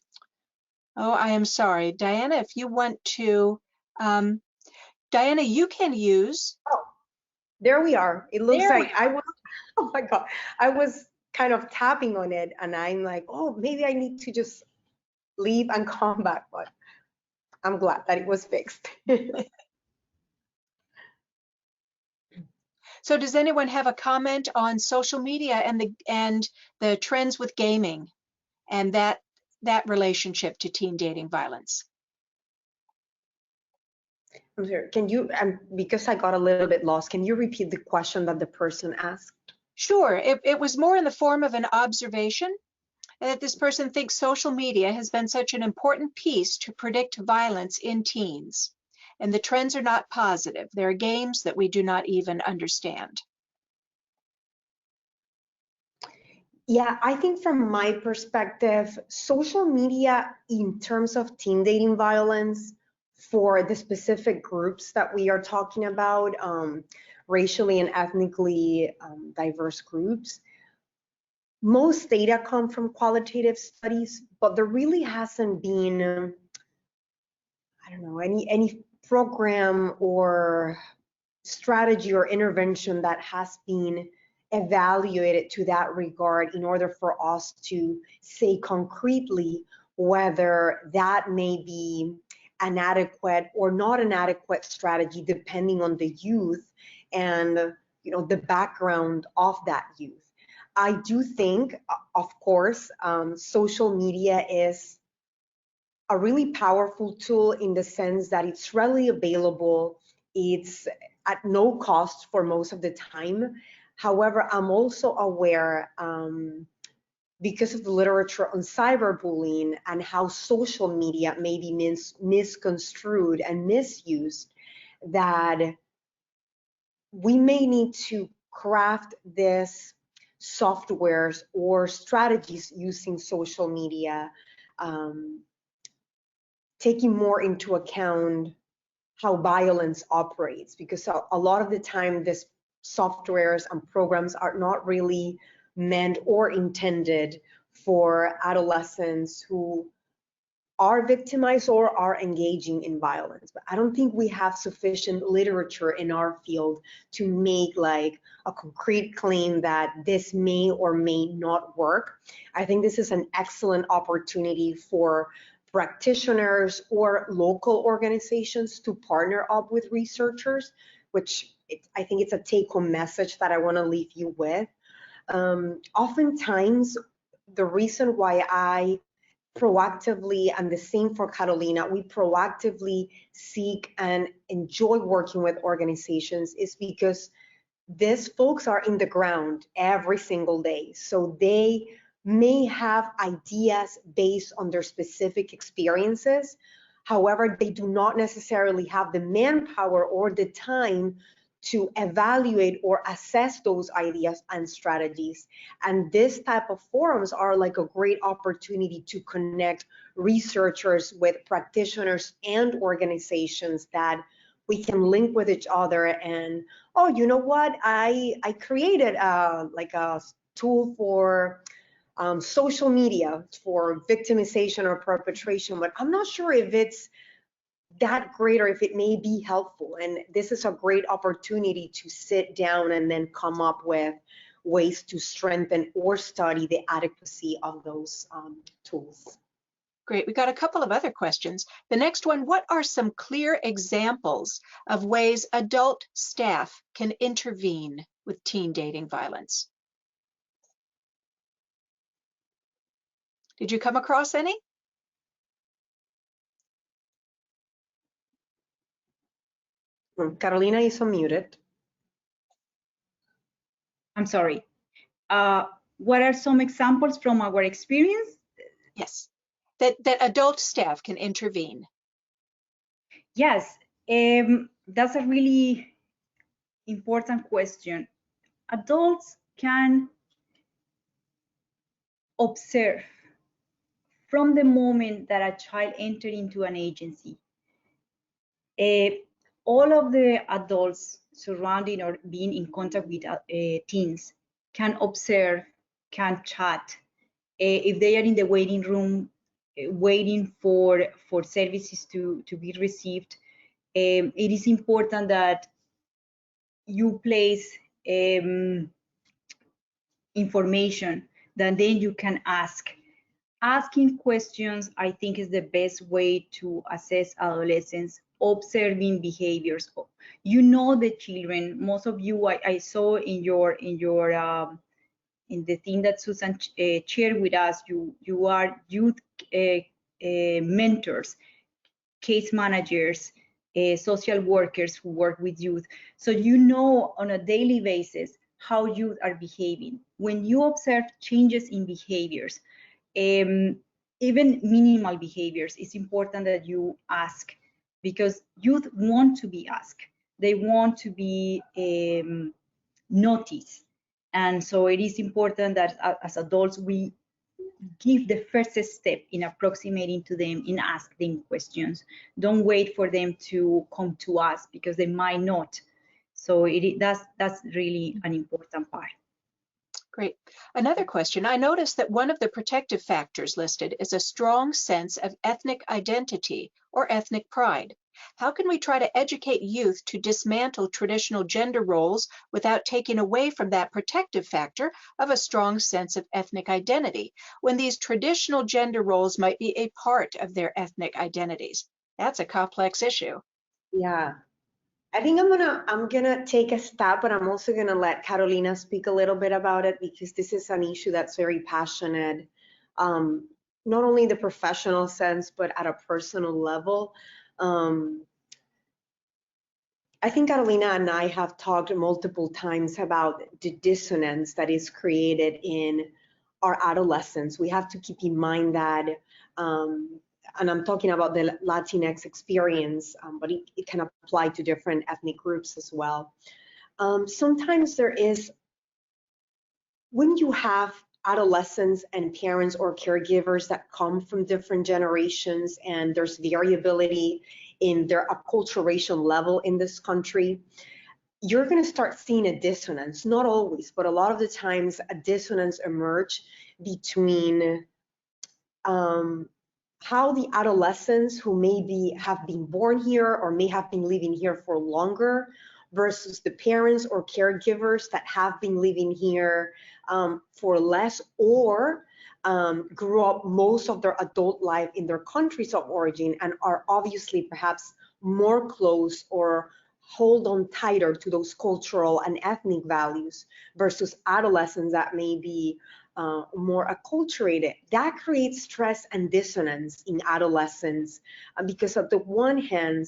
Oh, I am sorry. Diana, if you want to, Diana, you can use. Oh, there we are. It looks There like I was, oh my God, I was kind of tapping on it and I'm like, oh, maybe I need to just leave and come back, but I'm glad that it was fixed. So does anyone have a comment on social media and the trends with gaming and that relationship to teen dating violence? I'm sorry, can you, because I got a little bit lost, can you repeat the question that the person asked? Sure, it was more in the form of an observation that this person thinks social media has been such an important piece to predict violence in teens. And the trends are not positive. There are games that we do not even understand. Yeah, I think from my perspective, social media in terms of teen dating violence for the specific groups that we are talking about, racially and ethnically diverse groups, most data come from qualitative studies, but there really hasn't been, I don't know, any program or strategy or intervention that has been evaluated to that regard in order for us to say concretely whether that may be an adequate or not an adequate strategy depending on the youth and the background of that youth. I do think, of course, social media is a really powerful tool in the sense that it's readily available. It's at no cost for most of the time. However, I'm also aware, because of the literature on cyberbullying and how social media may be misconstrued and misused, that we may need to craft this softwares or strategies using social media, taking more into account how violence operates, because a lot of the time this softwares and programs are not really meant or intended for adolescents who are victimized or are engaging in violence. But I don't think we have sufficient literature in our field to make like a concrete claim that this may or may not work. I think this is an excellent opportunity for practitioners or local organizations to partner up with researchers, which I think it's a take-home message that I want to leave you with. Oftentimes, the reason why I proactively, and the same for Carolina, we proactively seek and enjoy working with organizations is because these folks are in the ground every single day. So they may have ideas based on their specific experiences. However, they do not necessarily have the manpower or the time to evaluate or assess those ideas and strategies. And this type of forums are like a great opportunity to connect researchers with practitioners and organizations that we can link with each other. And, oh, you know what? I created like a tool for social media for victimization or perpetration, but I'm not sure if it's that great or if it may be helpful. And this is a great opportunity to sit down and then come up with ways to strengthen or study the adequacy of those tools. Great. We got a couple of other questions. The next one, what are some clear examples of ways adult staff can intervene with teen dating violence? Did you come across any? Carolina is unmuted. I'm sorry. What are some examples from our experience? Yes, that adult staff can intervene. Yes, that's a really important question. Adults can observe from the moment that a child enters into an agency. All of the adults surrounding or being in contact with teens can observe, can chat. If they are in the waiting room, waiting for services to be received, it is important that you place information that then you can ask. Asking questions, I think, is the best way to assess adolescents. Observing behaviors. You know the children. Most of you, I saw in the thing that Susan shared with us. You are youth mentors, case managers, social workers who work with youth. So you know on a daily basis how youth are behaving. When you observe changes in behaviors, even minimal behaviors, it's important that you ask, because youth want to be asked. They want to be noticed. And so it is important that as adults, we give the first step in approximating to them, in asking questions. Don't wait for them to come to us, because they might not. So that's really an important part. Great. Another question. I noticed that one of the protective factors listed is a strong sense of ethnic identity or ethnic pride. How can we try to educate youth to dismantle traditional gender roles without taking away from that protective factor of a strong sense of ethnic identity, when these traditional gender roles might be a part of their ethnic identities? That's a complex issue. Yeah. I think I'm gonna take a stab, but I'm also gonna let Carolina speak a little bit about it, because this is an issue that's very passionate, not only in the professional sense, but at a personal level. I think Carolina and I have talked multiple times about the dissonance that is created in our adolescence. We have to keep in mind that, and I'm talking about the Latinx experience, but it can apply to different ethnic groups as well. Sometimes there is, when you have adolescents and parents or caregivers that come from different generations and there's variability in their acculturation level in this country, you're going to start seeing a dissonance, not always, but a lot of the times a dissonance emerge between how the adolescents who maybe have been born here or may have been living here for longer versus the parents or caregivers that have been living here for less, or grew up most of their adult life in their countries of origin and are obviously perhaps more close or hold on tighter to those cultural and ethnic values versus adolescents that may be more acculturated. That creates stress and dissonance in adolescents because on the one hand,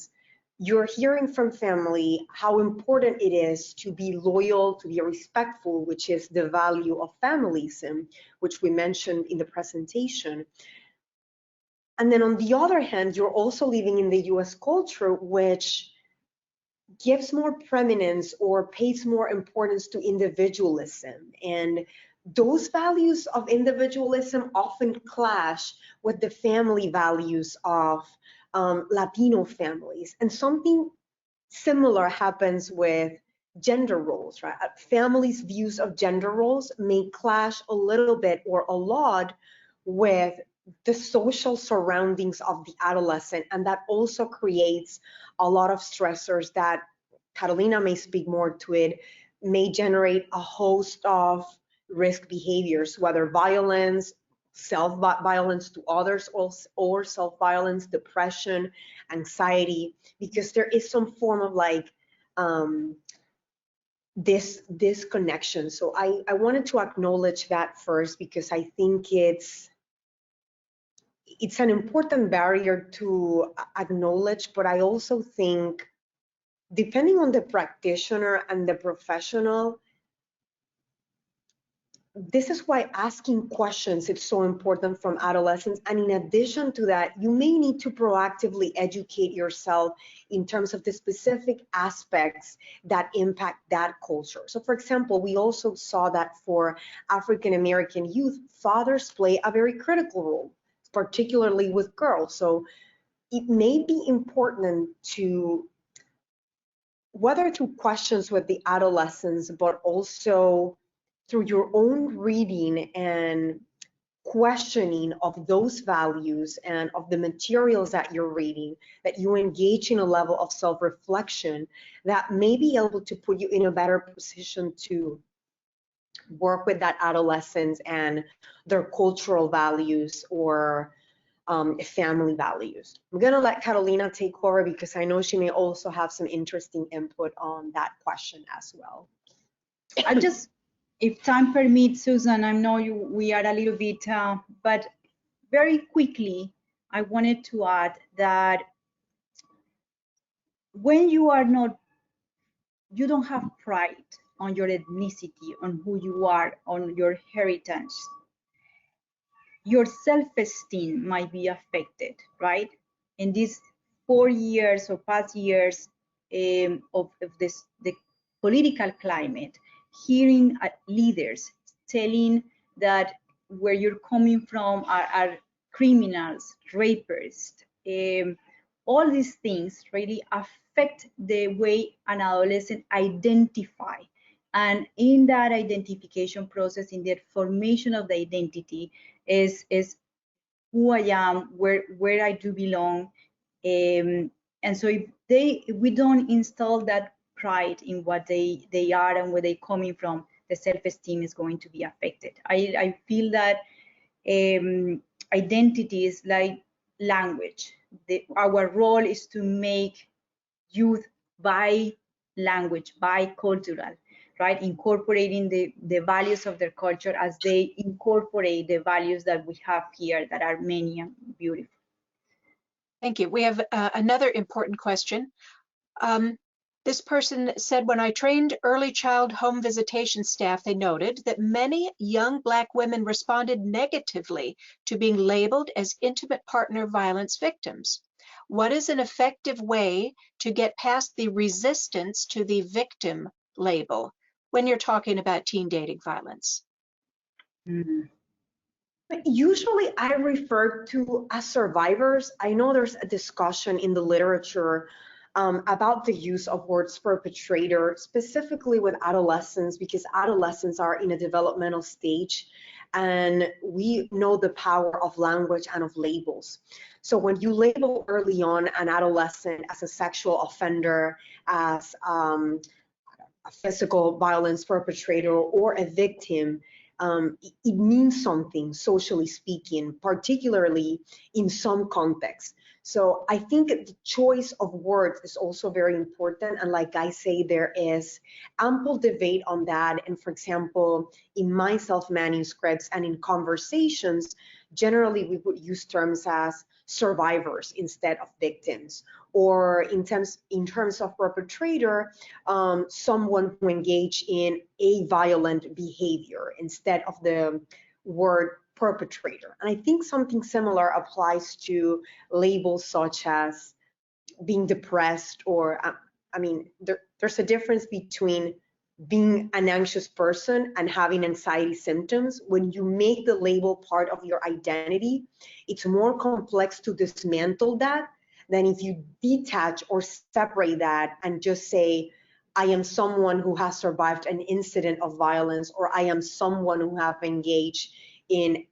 you're hearing from family how important it is to be loyal, to be respectful, which is the value of familyism, which we mentioned in the presentation. And then on the other hand, you're also living in the US culture, which gives more preeminence or pays more importance to individualism. And those values of individualism often clash with the family values of Latino families. And something similar happens with gender roles, right? Families' views of gender roles may clash a little bit or a lot with the social surroundings of the adolescent, and that also creates a lot of stressors that Catalina may speak more to it, may generate a host of risk behaviors, whether violence, self-violence to others, or self-violence, depression, anxiety, because there is some form of like this connection. So I wanted to acknowledge that first, because I think it's an important barrier to acknowledge, but I also think depending on the practitioner and the professional, this is why asking questions is so important from adolescents. And in addition to that, you may need to proactively educate yourself in terms of the specific aspects that impact that culture. So for example, we also saw that for African American youth, fathers play a very critical role, particularly with girls. So it may be important to, whether through questions with the adolescents, but also through your own reading and questioning of those values and of the materials that you're reading, that you engage in a level of self-reflection that may be able to put you in a better position to work with that adolescence and their cultural values or family values. I'm gonna let Catalina take over because I know she may also have some interesting input on that question as well. I just, if time permits, Susan, I know we are a little bit, but very quickly, I wanted to add that when you are not, you don't have pride on your ethnicity, on who you are, on your heritage, your self-esteem might be affected, right? In these 4 years or past years of this, the political climate, hearing leaders telling that where you're coming from are criminals, rapists, all these things really affect the way an adolescent identify. And in that identification process, in the formation of the identity, is who I am, where I do belong, and so if we don't install that pride in what they are and where they're coming from, the self-esteem is going to be affected. I feel that identity is like language. Our role is to make youth bi-language, bi-cultural, right? Incorporating the values of their culture as they incorporate the values that we have here that are many and beautiful. Thank you. We have another important question. This person said, when I trained early child home visitation staff, they noted that many young Black women responded negatively to being labeled as intimate partner violence victims. What is an effective way to get past the resistance to the victim label when you're talking about teen dating violence? Usually I refer to as survivors. I know there's a discussion in the literature about the use of words perpetrator, specifically with adolescents, because adolescents are in a developmental stage and we know the power of language and of labels. So when you label early on an adolescent as a sexual offender, as a physical violence perpetrator or a victim, it means something socially speaking, particularly in some contexts. So I think the choice of words is also very important. And like I say, there is ample debate on that. And for example, in my self-manuscripts and in conversations, generally we would use terms as survivors instead of victims, or in terms of perpetrator, someone who engaged in a violent behavior instead of the word perpetrator. And I think something similar applies to labels such as being depressed, or I mean, there's a difference between being an anxious person and having anxiety symptoms. When you make the label part of your identity, it's more complex to dismantle that than if you detach or separate that and just say, I am someone who has survived an incident of violence, or I am someone who have engaged in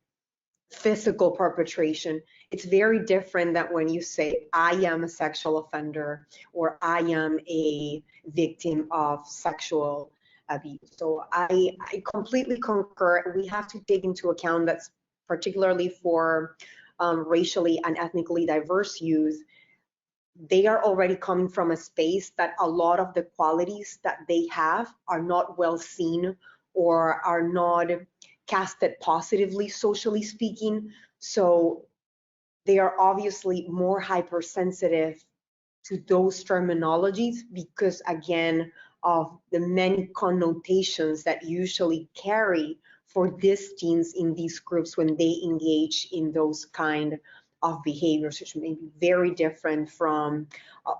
physical perpetration. It's very different than when you say, I am a sexual offender, or I am a victim of sexual abuse. So I completely concur. We have to take into account that, particularly for racially and ethnically diverse youth, they are already coming from a space that a lot of the qualities that they have are not well seen or are not casted positively, socially speaking. So they are obviously more hypersensitive to those terminologies because, again, of the many connotations that usually carry for these teens in these groups when they engage in those kind of behaviors, which may be very different from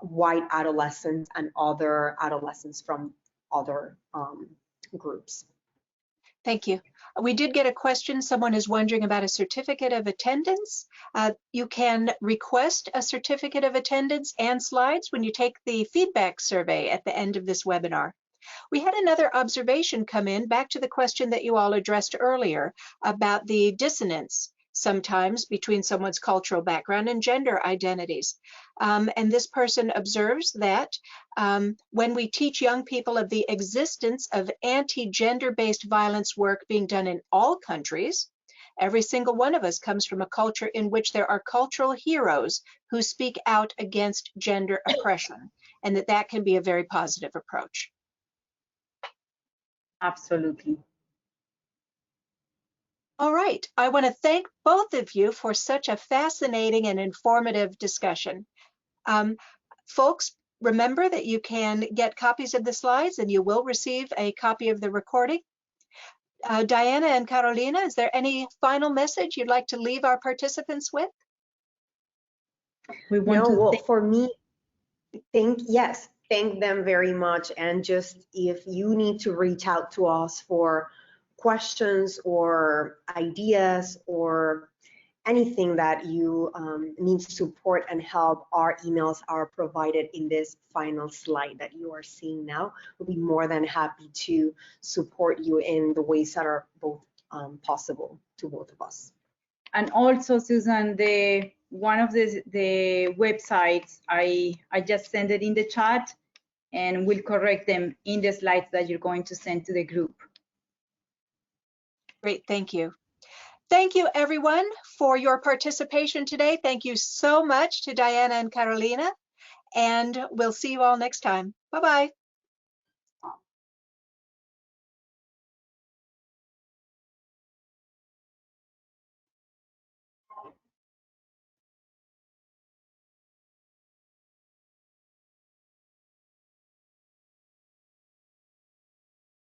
white adolescents and other adolescents from other groups. Thank you. We did get a question. Someone is wondering about a certificate of attendance. You can request a certificate of attendance and slides when you take the feedback survey at the end of this webinar. We had another observation come in back to the question that you all addressed earlier about the dissonance sometimes between someone's cultural background and gender identities. And this person observes that when we teach young people of the existence of anti-gender-based violence work being done in all countries, every single one of us comes from a culture in which there are cultural heroes who speak out against gender oppression, and that can be a very positive approach. Absolutely. All right, I want to thank both of you for such a fascinating and informative discussion. Folks, remember that you can get copies of the slides and you will receive a copy of the recording. Diana and Carolina, is there any final message you'd like to leave our participants with? We want to for me, thank them very much. And just if you need to reach out to us for questions or ideas or anything that you need support and help, our emails are provided in this final slide that you are seeing now. We'll be more than happy to support you in the ways that are both possible to both of us. And also, Susan, one of the websites, I just sent it in the chat and we'll correct them in the slides that you're going to send to the group. Great, thank you. Thank you everyone for your participation today. Thank you so much to Diana and Carolina, and we'll see you all next time. Bye-bye.